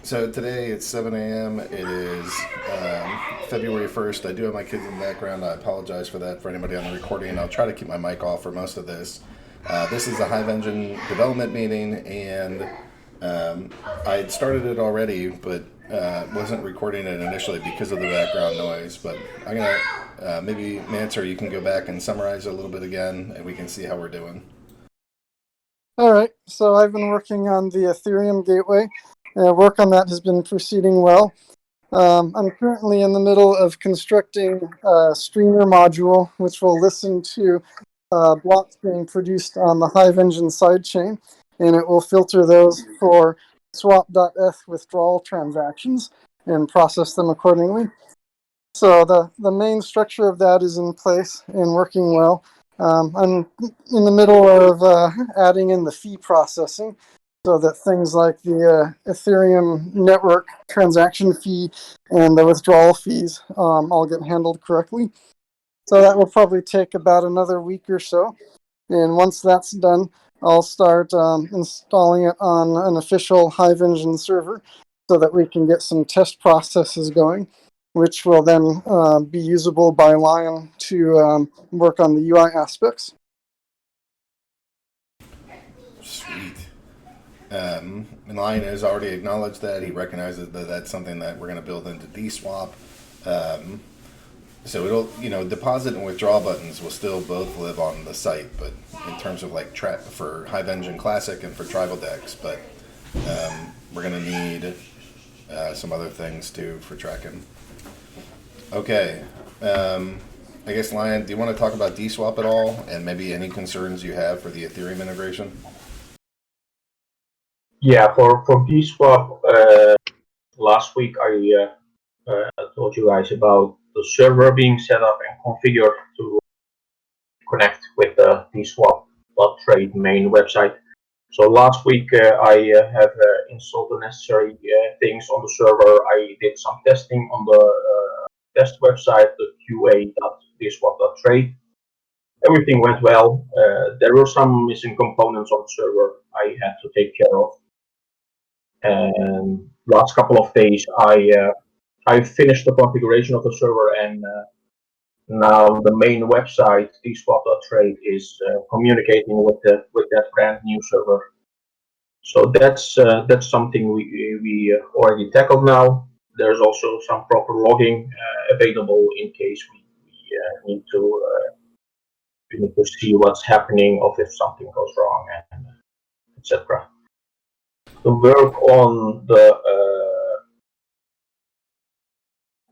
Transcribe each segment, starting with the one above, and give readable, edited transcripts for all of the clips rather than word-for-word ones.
So today it's 7 a.m. It is February 1st. I do have my kids in the background. I apologize for that for anybody on the recording. I'll try to keep my mic off for most of this. This is a Hive-Engine development meeting, and I had started it already, but wasn't recording it initially because of the background noise. But I'm going to maybe, Mansour, you can go back and summarize it a little bit again, and we can see how we're doing. All right, so I've been working on the Ethereum gateway. Work on that has been proceeding well. I'm currently in the middle of constructing a streamer module, which will listen to blocks being produced on the Hive-Engine sidechain, and it will filter those for swap.eth withdrawal transactions and process them accordingly. So the main structure of that is in place and working well. I'm in the middle of adding in the fee processing so that things like the Ethereum network transaction fee and the withdrawal fees all get handled correctly. So that will probably take about another week or so. And once that's done, I'll start installing it on an official Hive-Engine server so that we can get some test processes going, which will then be usable by Lion to work on the UI aspects. Sweet. And Lion has already acknowledged that. He recognizes that that's something that we're going to build into DSwap. So it'll, deposit and withdrawal buttons will still both live on the site, but in terms of like for Hive-Engine Classic and for Tribal Decks, but we're going to need some other things too for tracking. Okay. I guess, Lion, do you want to talk about DSwap at all, and maybe any concerns you have for the Ethereum integration? Yeah, for DSwap, last week I told you guys about the server being set up and configured to connect with the DSwap.trade main website. So last week I have installed the necessary things on the server. I did some testing on the test website, the qa.dswap.trade. Everything went well. There were some missing components on the server I had to take care of. And last couple of days I finished the configuration of the server, and now the main website dswap.trade is communicating with that brand new server. So that's something we already tackled now. There's also some proper logging available in case we need to see what's happening or if something goes wrong, and etc. The work on the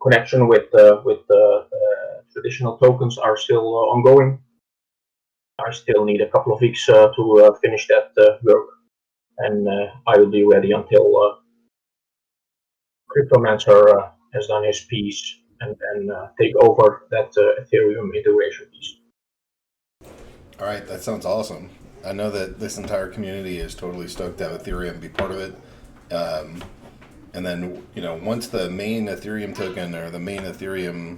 connection with the traditional tokens are still ongoing. I still need a couple of weeks to finish that work, and I will be ready until Cryptomancer has done his piece and take over that Ethereum integration piece. All right, that sounds awesome. I know that this entire community is totally stoked to have Ethereum be part of it. And then, once the main Ethereum token or the main Ethereum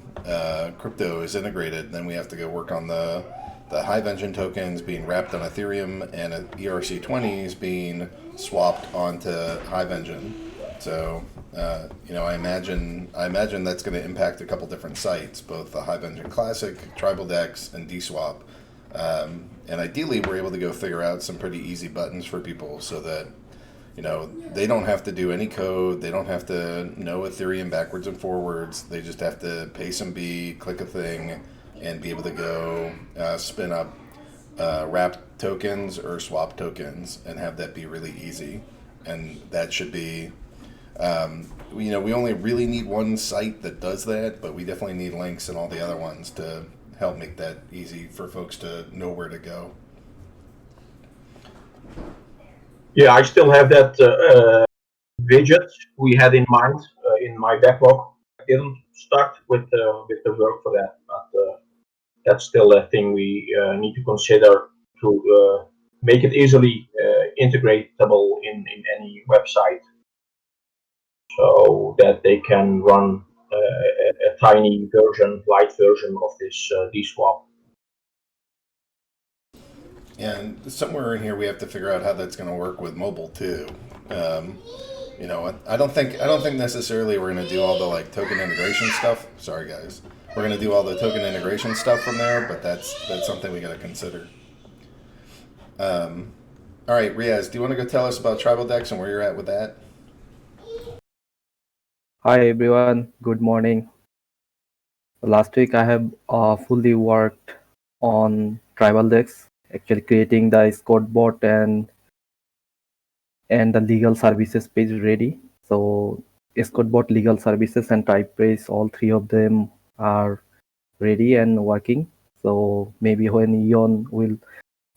crypto is integrated, then we have to go work on the Hive-Engine tokens being wrapped on Ethereum and ERC20s being swapped onto Hive-Engine. So, I imagine that's going to impact a couple different sites, both the Hive-Engine Classic, Tribal Decks, and DSwap. And ideally, we're able to go figure out some pretty easy buttons for people so that they don't have to do any code. They don't have to know Ethereum backwards and forwards. They just have to pay some B, click a thing, and be able to go spin up wrapped tokens or swap tokens and have that be really easy. And that should be, we only really need one site that does that, but we definitely need links and all the other ones to help make that easy for folks to know where to go. Yeah, I still have that widget we had in mind in my backlog. I didn't start with the work for that, but that's still a thing we need to consider to make it easily integratable in any website, so that they can run a tiny version, light version of this DSwap. And somewhere in here, we have to figure out how that's going to work with mobile too. You know, I don't think necessarily we're gonna do all the like token integration stuff. Sorry guys, we're gonna do all the token integration stuff from there, but that's something we gotta consider. Um, all right, Riaz, do you want to go tell us about Tribal Decks and where you're at with that? Hi everyone, good morning. Last week I have fully worked on tribal decks, actually creating the Escort bot and the legal services page ready. So Escort bot, legal services, and type page, all three of them are ready and working. So maybe when Ion will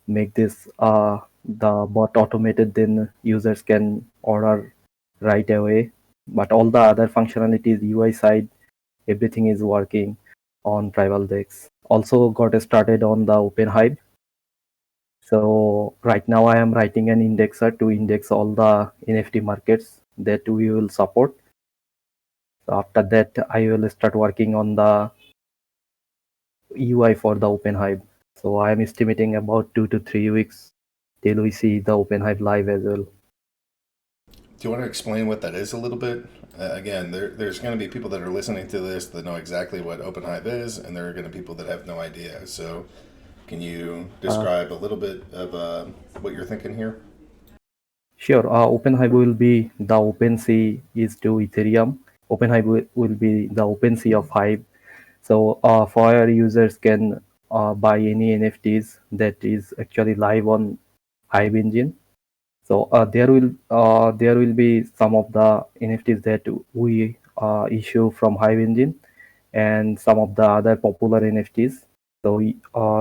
make this the bot automated, then users can order right away. But all the other functionalities, UI side, everything is working on tribal decks. Also got started on the open hive. So right now I am writing an indexer to index all the NFT markets that we will support. So after that I will start working on the UI for the open hive. So I am estimating about 2 to 3 weeks till we see the open hive live as well. Do you want to explain what that is a little bit? Again, there's going to be people that are listening to this that know exactly what OpenHive is, and there are going to be people that have no idea. So, can you describe a little bit of what you're thinking here? Sure. OpenHive will be the OpenSea is to Ethereum. OpenHive will be the OpenSea of Hive. So Fire users can buy any NFTs that is actually live on Hive-Engine. So there will be some of the NFTs that we issue from Hive-Engine and some of the other popular NFTs. So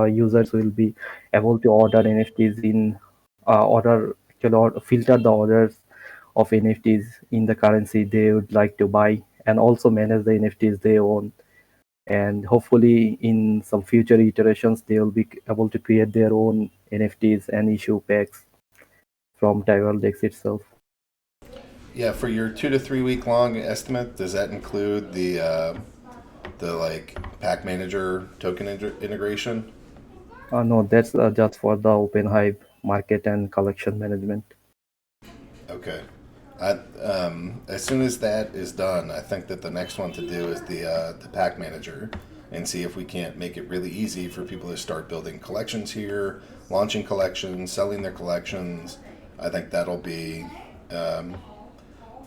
users will be able to order NFTs in order actually filter the orders of NFTs in the currency they would like to buy and also manage the NFTs they own. And hopefully in some future iterations they will be able to create their own NFTs and issue packs from Tyrell Dex itself. Yeah, for your 2 to 3 week long estimate, does that include the like pack manager token integration? No, that's just for the Open Hive market and collection management. Okay. As soon as that is done, I think that the next one to do is the pack manager, and see if we can't make it really easy for people to start building collections here, launching collections, selling their collections. I think that'll be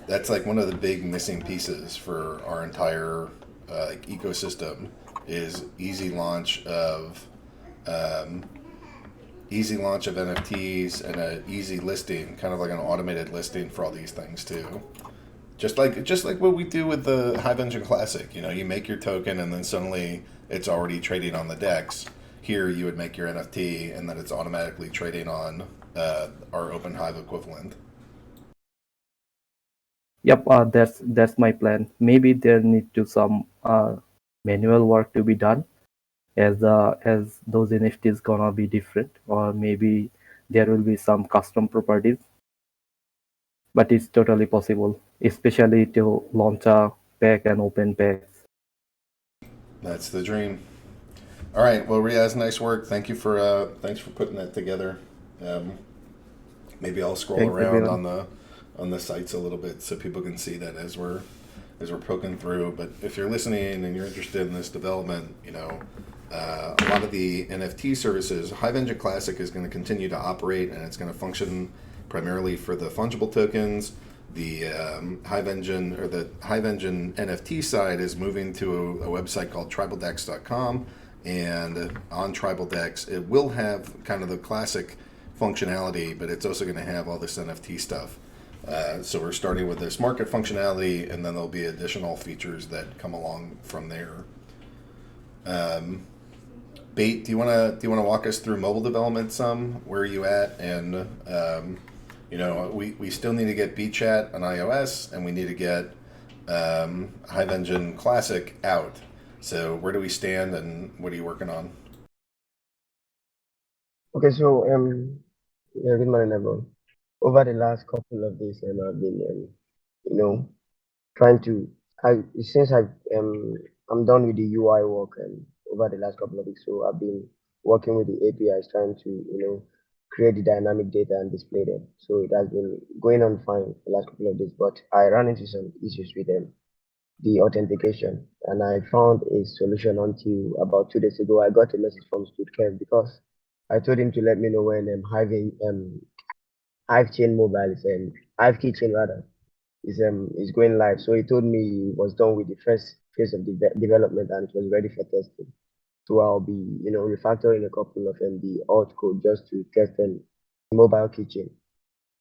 that's like one of the big missing pieces for our entire like ecosystem is um, easy launch of NFTs and an easy listing, kind of like an automated listing for all these things too. Just like what we do with the Hive-Engine Classic. You know, you make your token and then suddenly it's already trading on the DEX. Here, you would make your NFT and then it's automatically trading on our Open Hive equivalent. Yep, that's my plan. Maybe there need to some manual work to be done as those NFTs gonna be different, or maybe there will be some custom properties. But it's totally possible, especially to launch a pack and open packs. That's the dream. All right. Well, Riaz, nice work. Thanks for putting that together. Um, Maybe I'll scroll Thanks around everyone. on the sites a little bit so people can see that as we're poking through. But if you're listening and you're interested in this development, you know, a lot of the NFT services, Hive-Engine Classic is going to continue to operate and it's going to function primarily for the fungible tokens. The Hive-Engine NFT side is moving to a website called tribaldex.com, and on TribalDex it will have kind of the classic functionality, but it's also going to have all this NFT stuff. So we're starting with this market functionality, and then there'll be additional features that come along from there. Bait, do you want to walk us through mobile development some? Where are you at? And you know, we still need to get BChat on iOS, and we need to get Hive-Engine Classic out. So where do we stand, and what are you working on? Okay, so yeah, good morning, everyone. Over the last couple of days, I've been you know trying to since I'm done with the UI work and over the last couple of weeks, so I've been working with the APIs, trying to create the dynamic data and display them. So it has been going on fine the last couple of days, but I ran into some issues with them, the authentication, and I found a solution until about 2 days ago. I got a message from Stuttgart because I told him to let me know when Hive Chain Mobile is Hive Keychain rather is going live. So he told me he was done with the first phase of the development and it was ready for testing. So I'll be refactoring a couple of the alt code just to test mobile keychain.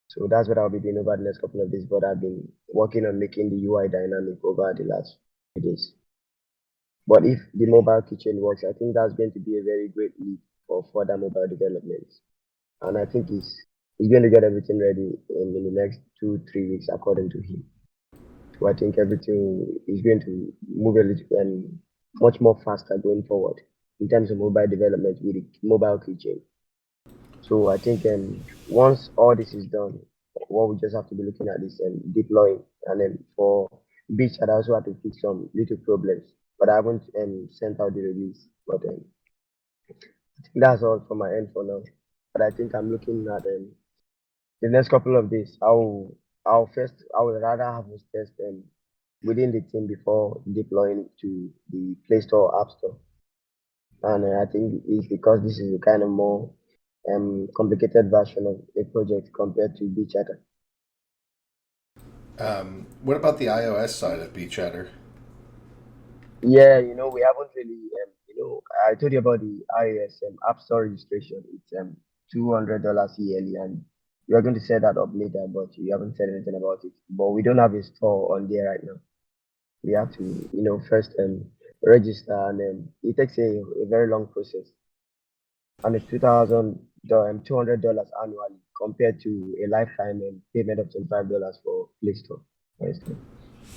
So that's what I'll be doing over the next couple of days. But I've been working on making the UI dynamic over the last few days. But if the mobile keychain works, I think that's going to be a very great leap for further mobile development. And I think he's going to get everything ready in the next 2-3 weeks, according to him. So I think everything is going to move a little and much more faster going forward in terms of mobile development with the mobile keychain. So I think once all this is done, what we just have to be looking at is deploying, and then for Beach, I also had to fix some little problems, but I haven't sent out the release. But I think that's all from my end for now. But I think I'm looking at the next couple of days. I would rather have us test within the team before deploying to the Play Store or App Store. And I think it's because this is a kind of more complicated version of a project compared to Beach Chatter. What about the iOS side of BeChatter? Yeah, we haven't really, I told you about the iOS App Store registration. It's $200 yearly, and we are going to set that up later, but you haven't said anything about it. But we don't have a store on there right now. We have to, first register, and then it takes a very long process. And it's $200 annually compared to a lifetime payment of $25 for Play Store, for instance.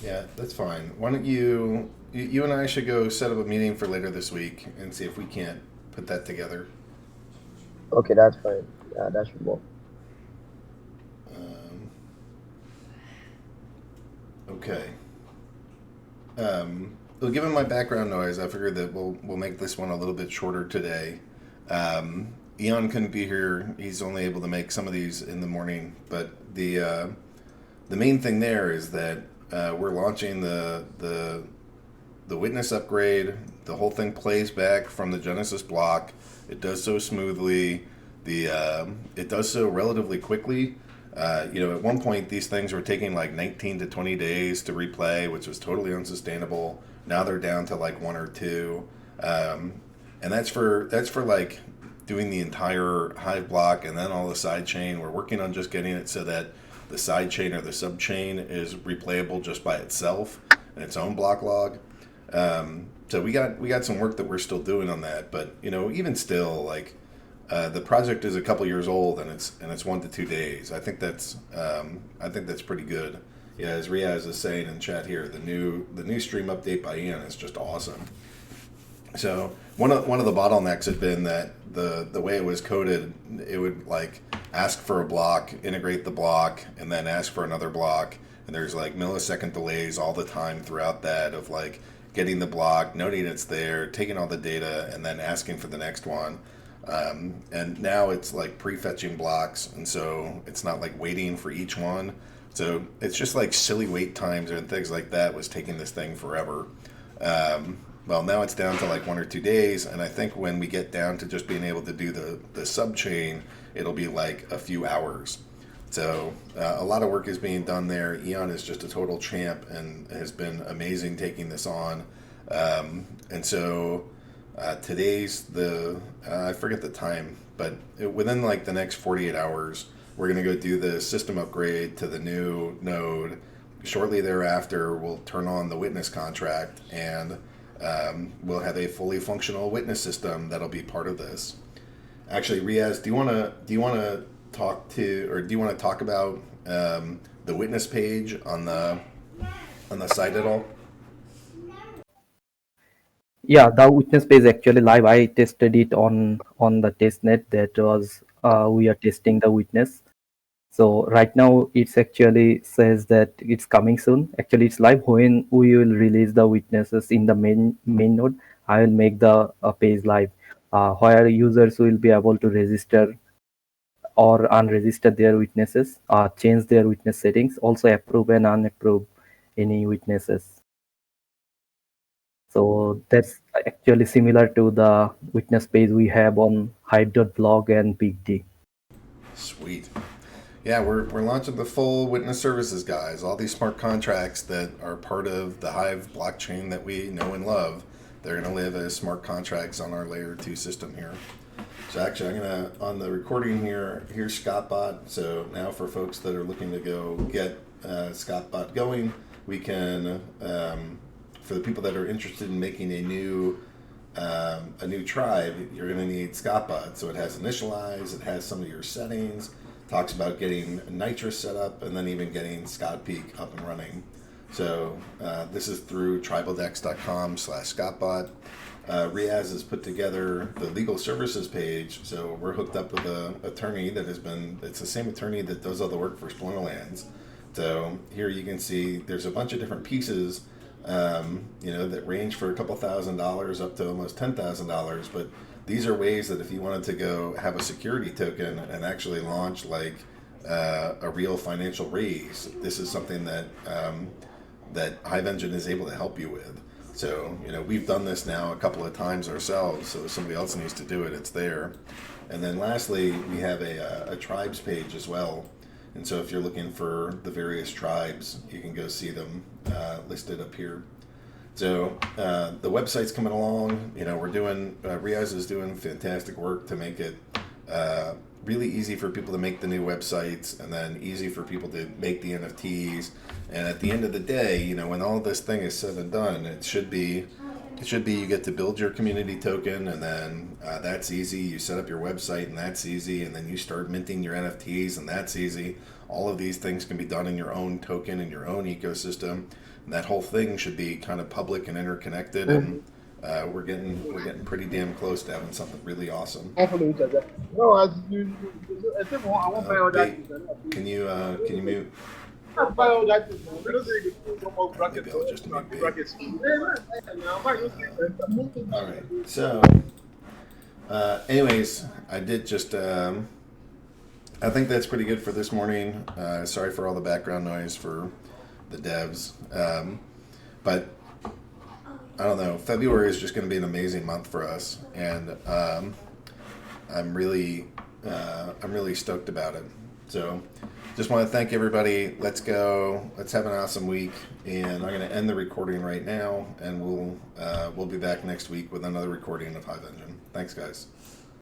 Yeah, that's fine. Why don't you and I should go set up a meeting for later this week and see if we can't put that together. Okay, that's fine. Yeah, that should work. Okay. Well, given my background noise, I figured that we'll make this one a little bit shorter today. Eon couldn't be here; he's only able to make some of these in the morning. But the main thing there is that we're launching the witness upgrade. The whole thing plays back from the Genesis block. It does so smoothly. It does so relatively quickly. At one point these things were taking like 19 to 20 days to replay, which was totally unsustainable. Now they're down to like 1 or 2, and that's for like doing the entire Hive block and then all the side chain. We're working on just getting it so that the side chain or the sub chain is replayable just by itself in its own block log. So we got some work that we're still doing on that, but even still, like the project is a couple years old and it's 1 to 2 days. I think that's pretty good. Yeah, as Riaz is saying in chat here, the new stream update by Ian is just awesome. So one of the bottlenecks had been that the way it was coded, it would like ask for a block, integrate the block, and then ask for another block, and there's like millisecond delays all the time throughout that of like getting the block, noting it's there, taking all the data, and then asking for the next one. And now it's like prefetching blocks, and so it's not like waiting for each one. So it's just like silly wait times and things like that was taking this thing forever. Well, now it's down to like 1 or 2 days, and I think when we get down to just being able to do the sub chain, it'll be like a few hours. So a lot of work is being done there. Eon is just a total champ and has been amazing taking this on. And so today's I forget the time, but within like the next 48 hours, we're going to go do the system upgrade to the new node. Shortly thereafter, we'll turn on the witness contract, and we'll have a fully functional witness system that'll be part of this. Actually, Riaz, do you want to talk about the witness page on the site at all? Yeah, the witness page actually live. I tested it on the testnet. That was we are testing the witness. So right now it's actually says that it's coming soon. Actually, it's live. When we will release the witnesses in the main node, I will make the page live, where users will be able to register or unregister their witnesses, change their witness settings, also approve and unapprove any witnesses. So that's actually similar to the witness page we have on Hive.blog and BigD. Sweet. Yeah, we're launching the full witness services, guys. All these smart contracts that are part of the Hive blockchain that we know and love, they're going to live as smart contracts on our layer 2 system here. So actually, I'm going to, on the recording here, here's ScottBot. So now for folks that are looking to go get ScottBot going, we can, for the people that are interested in making a new tribe, you're going to need ScottBot. So it has initialize, it has some of your settings, talks about getting nitrous set up, and then even getting ScottPeak up and running. So this is through tribaldex.com/ScottBot. Riaz has put together the legal services page, so we're hooked up with an attorney that has been, it's the same attorney that does all the work for Splinterlands. So here you can see there's a bunch of different pieces, that range for a couple $1,000s up to almost $10,000, but these are ways that if you wanted to go have a security token and actually launch like a real financial raise, this is something that Hive-Engine is able to help you with. So, we've done this now a couple of times ourselves, so if somebody else needs to do it, it's there. And then lastly, we have a tribes page as well. And so if you're looking for the various tribes, you can go see them listed up here. So the website's coming along. We're doing, Riaz is doing fantastic work to make it really easy for people to make the new websites, and then easy for people to make the NFTs. And at the end of the day, when all this thing is said and done, it should be you get to build your community token, and then that's easy. You set up your website, and that's easy. And then you start minting your NFTs, and that's easy. All of these things can be done in your own token, in your own ecosystem. And that whole thing should be kind of public and interconnected. And we're getting pretty damn close to having something really awesome. Babe, can you mute? Maybe I'll just mute Babe. All right. So, anyways, I did just. I think that's pretty good for this morning. Sorry for all the background noise for the devs, but I don't know. February is just going to be an amazing month for us, and I'm really stoked about it. So, just want to thank everybody. Let's go. Let's have an awesome week, and I'm going to end the recording right now, and we'll be back next week with another recording of Hive-Engine. Thanks, guys.